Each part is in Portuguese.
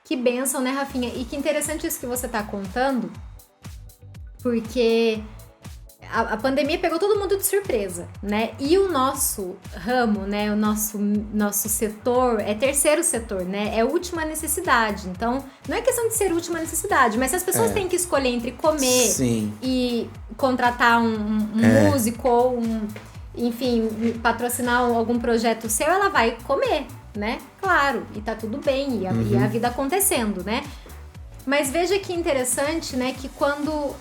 Que bênção, né, Rafinha? E que interessante isso que você tá contando, porque a pandemia pegou todo mundo de surpresa, né? E o nosso ramo, né? O nosso setor é terceiro setor, né? É última necessidade. Então, não é questão de ser última necessidade, mas se as pessoas têm que escolher entre comer e contratar um músico ou enfim, patrocinar algum projeto seu, ela vai comer, né? Claro, e tá tudo bem, e a vida acontecendo, né? Mas veja que interessante, né, que quando...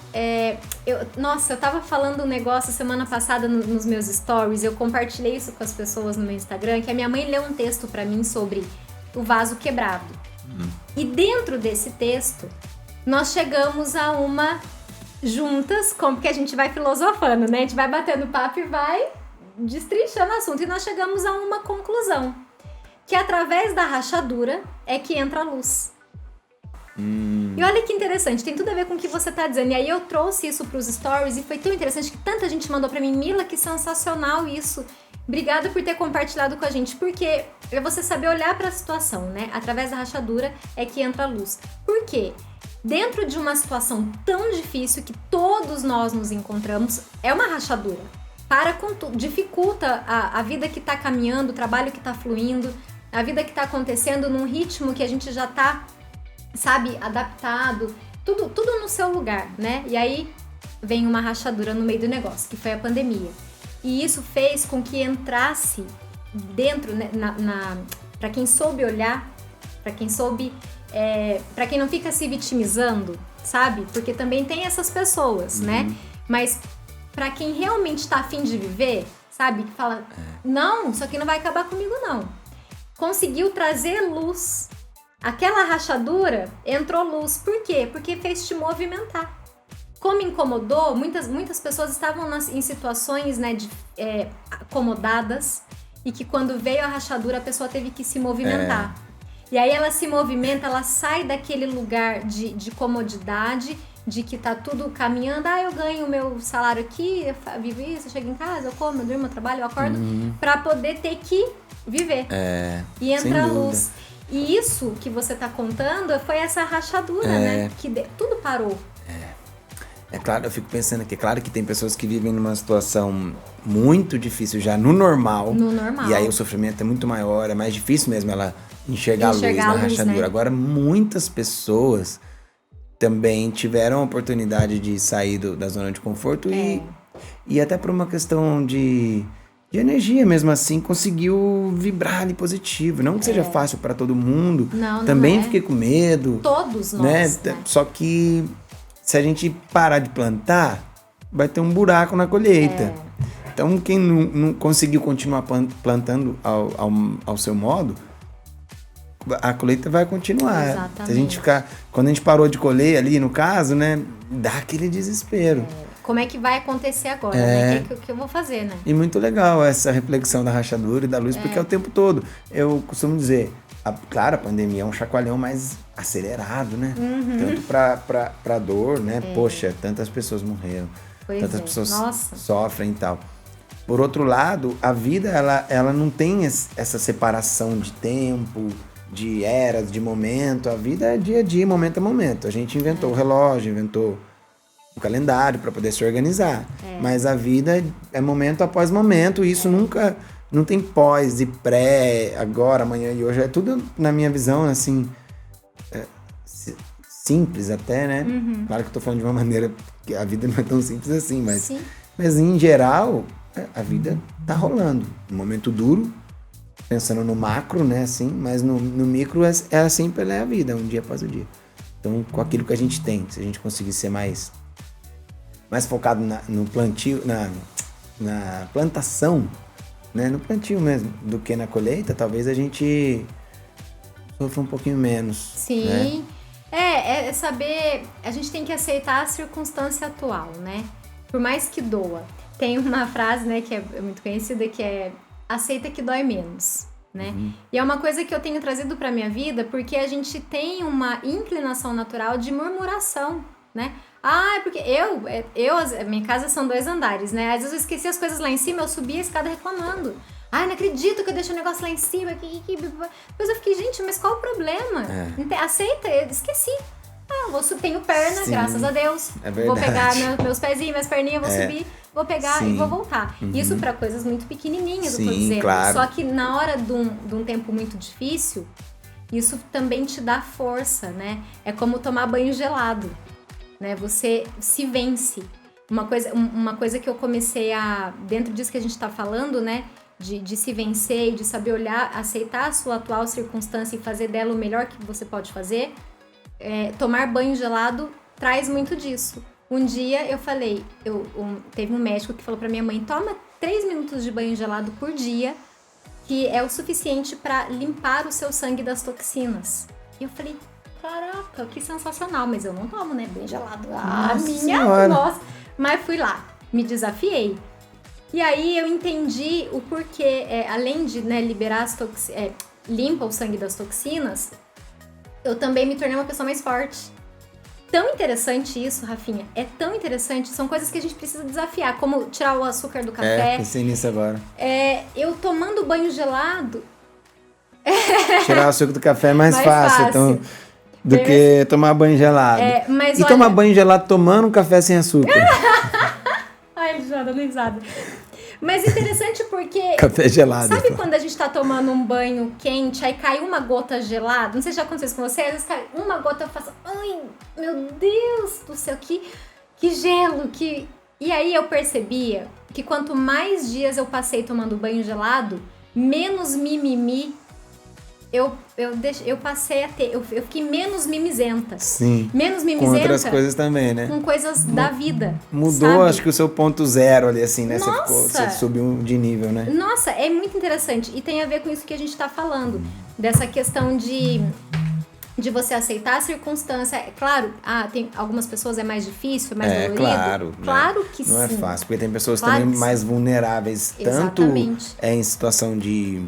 eu tava falando um negócio semana passada nos meus stories, eu compartilhei isso com as pessoas no meu Instagram, que a minha mãe leu um texto pra mim sobre o vaso quebrado. E dentro desse texto, nós chegamos a uma... juntas, como que a gente vai filosofando, né? A gente vai batendo papo e vai destrinchando o assunto. E nós chegamos a uma conclusão, que através da rachadura é que entra a luz. E olha que interessante, tem tudo a ver com o que você tá dizendo. E aí eu trouxe isso pros stories e foi tão interessante que tanta gente mandou pra mim: Mila, que sensacional isso. Obrigada por ter compartilhado com a gente. Porque é você saber olhar pra situação, né? Através da rachadura é que entra a luz. Por quê? Dentro de uma situação tão difícil que todos nós nos encontramos, é uma rachadura. Para com tudo, dificulta a vida que tá caminhando, o trabalho que tá fluindo, a vida que tá acontecendo num ritmo que a gente já tá, sabe, adaptado, tudo no seu lugar, né? E aí vem uma rachadura no meio do negócio, que foi a pandemia. E isso fez com que entrasse dentro, né, para quem soube olhar, para quem soube, para quem não fica se vitimizando, sabe? Porque também tem essas pessoas, né? Mas para quem realmente tá afim de viver, sabe? Que fala, não, isso aqui não vai acabar comigo, não. Conseguiu trazer luz. Aquela rachadura entrou luz. Por quê? Porque fez te movimentar. Como incomodou, muitas pessoas estavam em situações, né, acomodadas, e que quando veio a rachadura a pessoa teve que se movimentar. E aí ela se movimenta, ela sai daquele lugar de comodidade, de que tá tudo caminhando. Eu ganho o meu salário aqui, eu vivo isso, eu chego em casa, eu como, eu durmo, eu trabalho, eu acordo, pra poder ter que viver. E entra a luz. E isso que você tá contando foi essa rachadura, né? Que tudo parou. É claro, eu fico pensando que é claro que tem pessoas que vivem numa situação muito difícil já no normal. E aí o sofrimento é muito maior, é mais difícil mesmo ela enxergar a luz na rachadura. Né? Agora, muitas pessoas também tiveram a oportunidade de sair da zona de conforto e até por uma questão de energia mesmo assim, conseguiu vibrar ali positivo. Não que seja fácil para todo mundo. Não também fiquei com medo. Todos nós. Né? Só que se a gente parar de plantar, vai ter um buraco na colheita. Então, quem não conseguiu continuar plantando ao seu modo, a colheita vai continuar. Exatamente. Se a gente quando a gente parou de colher ali, no caso, né, dá aquele desespero. Como é que vai acontecer agora, né? O que eu vou fazer, né? E muito legal essa reflexão da rachadura e da luz, porque é o tempo todo. Eu costumo dizer, claro, a pandemia é um chacoalhão mais acelerado, né? Tanto pra dor, né? Poxa, tantas pessoas morreram, tantas pessoas sofrem e tal. Por outro lado, a vida, ela não tem essa separação de tempo, de eras, de momento. A vida é dia a dia, momento a momento. A gente inventou o relógio, inventou o calendário para poder se organizar. Mas a vida é momento após momento, e isso nunca... Não tem pós e pré, agora, amanhã e hoje. É tudo, na minha visão, assim... simples até, né? Claro que eu tô falando de uma maneira que a vida não é tão simples assim, mas em geral, a vida tá rolando. Um momento duro, pensando no macro, né, assim, mas no micro é assim pela a vida, um dia após o dia. Então, com aquilo que a gente tem, se a gente conseguir ser mais focado no plantio, na plantação, né, no plantio mesmo, do que na colheita, talvez a gente sofra um pouquinho menos. Sim. Né? É saber, a gente tem que aceitar a circunstância atual, né? Por mais que doa. Tem uma frase, né, que é muito conhecida, que é aceita que dói menos, né? E é uma coisa que eu tenho trazido pra minha vida, porque a gente tem uma inclinação natural de murmuração, né? É porque minha casa são 2 andares, né? Às vezes eu esqueci as coisas lá em cima, eu subi a escada reclamando. Ai, não acredito que eu deixei o negócio lá em cima. Depois eu fiquei, gente, mas qual o problema? Aceita, eu esqueci. Tenho perna, sim, graças a Deus. É verdade. Vou pegar meus pezinhos, minhas perninhas, vou subir, vou pegar, sim, e vou voltar. Isso pra coisas muito pequenininhas, sim, eu tô dizendo. Claro. Só que na hora de um tempo muito difícil, isso também te dá força, né? É como tomar banho gelado, né? Você se vence. Uma coisa que eu comecei dentro disso que a gente tá falando, né? De se vencer e de saber olhar, aceitar a sua atual circunstância e fazer dela o melhor que você pode fazer. Tomar banho gelado traz muito disso. Um dia eu falei, teve um médico que falou pra minha mãe, toma 3 minutos de banho gelado por dia, que é o suficiente pra limpar o seu sangue das toxinas. E eu falei, caraca, que sensacional, mas eu não tomo, né, banho gelado. Nossa. Mas fui lá, me desafiei. E aí eu entendi o porquê, além de, né, liberar limpa o sangue das toxinas, eu também me tornei uma pessoa mais forte. Tão interessante isso, Rafinha. É tão interessante. São coisas que a gente precisa desafiar, como tirar o açúcar do café. Pensei nisso agora. Eu tomando banho gelado... Tirar o açúcar do café é mais fácil. Então, do que tomar banho gelado. Mas olha... tomar banho gelado tomando um café sem açúcar. Ai, ele já dando risada. Mas interessante porque... Café gelado. Sabe quando a gente tá tomando um banho quente, aí cai uma gota gelada? Não sei se já aconteceu isso com você. Às vezes cai uma gota, eu faço... Ai, meu Deus do céu, que gelo, que... E aí eu percebia que quanto mais dias eu passei tomando banho gelado, menos mimimi eu passei a ter, eu fiquei menos mimizenta. Sim. Menos mimizenta. Com outras coisas também, né? Com coisas da vida. Mudou, sabe? Acho que o seu ponto zero ali, assim, né? Nossa. Você subiu de nível, né? Nossa, é muito interessante. E tem a ver com isso que a gente tá falando. Dessa questão de você aceitar a circunstância. Claro, tem algumas pessoas é mais difícil, é mais dolorido. Claro, né? Que não sim. Não é fácil, porque tem pessoas também mais vulneráveis. Exatamente. Tanto em situação de...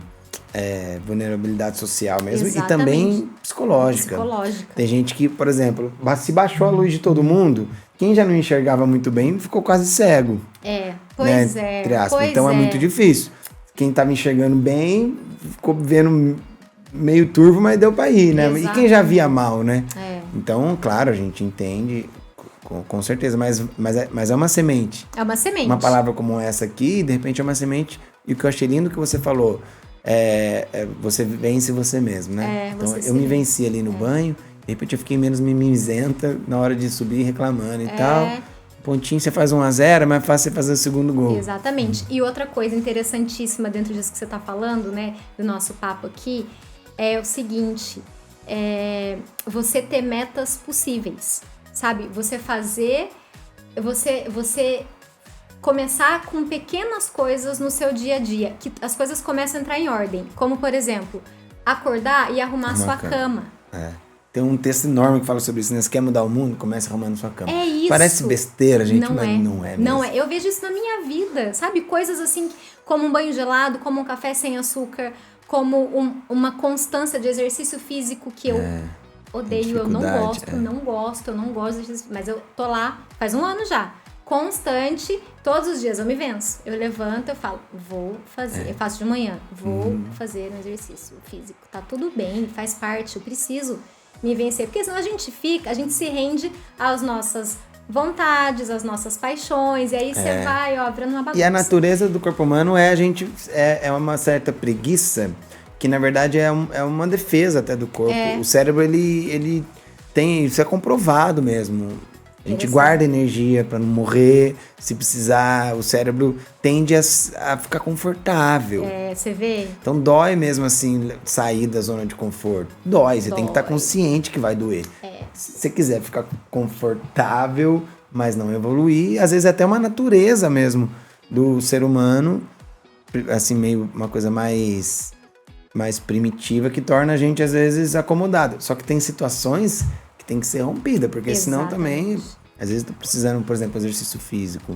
vulnerabilidade social mesmo. Exatamente. E também psicológica. Tem gente que, por exemplo, se baixou a luz de todo mundo, quem já não enxergava muito bem ficou quase cego. Pois né? Então é muito difícil. Quem estava enxergando bem ficou vendo meio turvo, mas deu pra ir, né? Exatamente. E quem já via mal, né? Então, claro, a gente entende com certeza, mas é uma semente. É uma semente. Uma palavra como essa aqui, de repente é uma semente. E o que eu achei lindo que você falou, você vence você mesmo, né? Então eu me venci ali no banho, de repente eu fiquei menos mimizenta na hora de subir reclamando e tal. Pontinho, você faz 1-0, é mais fácil você fazer o segundo gol. Exatamente. E outra coisa interessantíssima dentro disso que você tá falando, né, do nosso papo aqui, é o seguinte, você ter metas possíveis, sabe? Você começar com pequenas coisas no seu dia a dia, que as coisas começam a entrar em ordem, como, por exemplo, acordar e arrumar sua cama. Tem um texto enorme que fala sobre isso, né? Você quer mudar o mundo? Comece arrumando sua cama. É isso. Parece besteira, gente, mas não é mesmo. Não é. Eu vejo isso na minha vida, sabe? Coisas assim, como um banho gelado, como um café sem açúcar, como uma constância de exercício físico que eu odeio, eu não gosto de exercício, mas eu tô lá faz 1 ano já. Constante, todos os dias eu me venço. Eu levanto, eu falo, vou fazer. Eu faço de manhã, vou fazer um exercício físico. Tá tudo bem, faz parte, eu preciso me vencer. Porque senão a gente se rende às nossas vontades, às nossas paixões. E aí você vai, virando uma bagunça. E a natureza do corpo humano é uma certa preguiça, que na verdade é uma defesa até do corpo. O cérebro, ele tem, isso é comprovado mesmo. A gente guarda energia para não morrer, se precisar, o cérebro tende a ficar confortável. Você vê? Então dói mesmo assim, sair da zona de conforto. Dói, você tem que estar consciente que vai doer. Se você quiser ficar confortável, mas não evoluir, às vezes é até uma natureza mesmo do ser humano, assim, meio uma coisa mais primitiva, que torna a gente às vezes acomodado. Só que tem situações que tem que ser rompida, porque senão também, às vezes, tô precisando, por exemplo, exercício físico.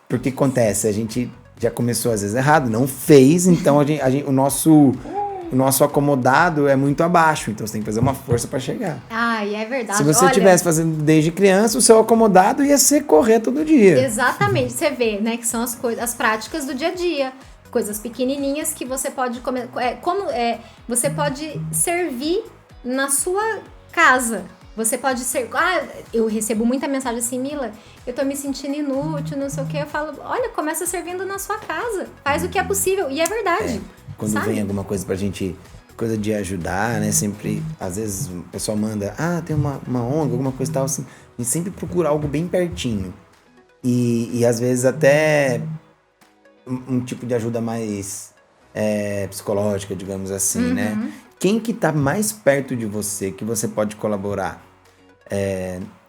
Porque acontece, a gente já começou às vezes errado, não fez, então o nosso acomodado é muito abaixo, então você tem que fazer uma força para chegar. É verdade. Se você estivesse fazendo desde criança, o seu acomodado ia ser correr todo dia. Exatamente, você vê, né, que são as práticas do dia a dia. coisas pequenininhas que você pode comer. Você pode servir na sua casa. Você pode ser... eu recebo muita mensagem assim, Mila, eu tô me sentindo inútil, não sei o quê. Eu falo, olha, começa servindo na sua casa. Faz o que é possível. E é verdade. Quando sabe? vem alguma coisa pra gente... Coisa de ajudar, né? Sempre... Às vezes o pessoal manda... tem uma ONG, alguma coisa e tal, assim. A gente sempre procura algo bem pertinho. E às vezes até... Um tipo de ajuda mais... psicológica, digamos assim, né? Quem que tá mais perto de você, que você pode colaborar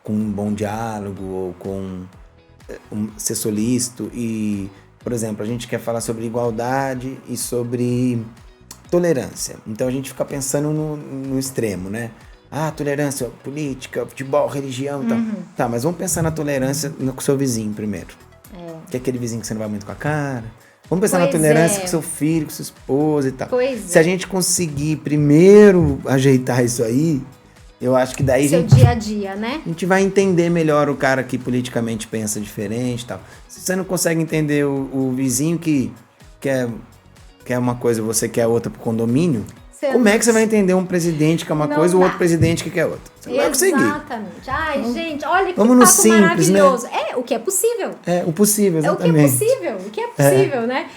com um bom diálogo ou com ser solícito e, por exemplo, a gente quer falar sobre igualdade e sobre tolerância. Então a gente fica pensando no extremo, né? Tolerância, política, futebol, religião e tal. Tá, mas vamos pensar na tolerância com o seu vizinho primeiro. Que é aquele vizinho que você não vai muito com a cara. Vamos pensar na tolerância com seu filho, com sua esposa e tal. Se a gente conseguir primeiro ajeitar isso aí, eu acho que daí seu dia a dia, né? A gente vai entender melhor o cara que politicamente pensa diferente e tal. Se você não consegue entender o vizinho que quer uma coisa e você quer outra pro condomínio, como é que você vai entender um presidente que é uma coisa e o outro presidente que quer outra? Você não vai conseguir. Exatamente. Ai, gente, olha que vamos papo simples, maravilhoso. né? O que é possível. O possível, exatamente. O que é possível, né?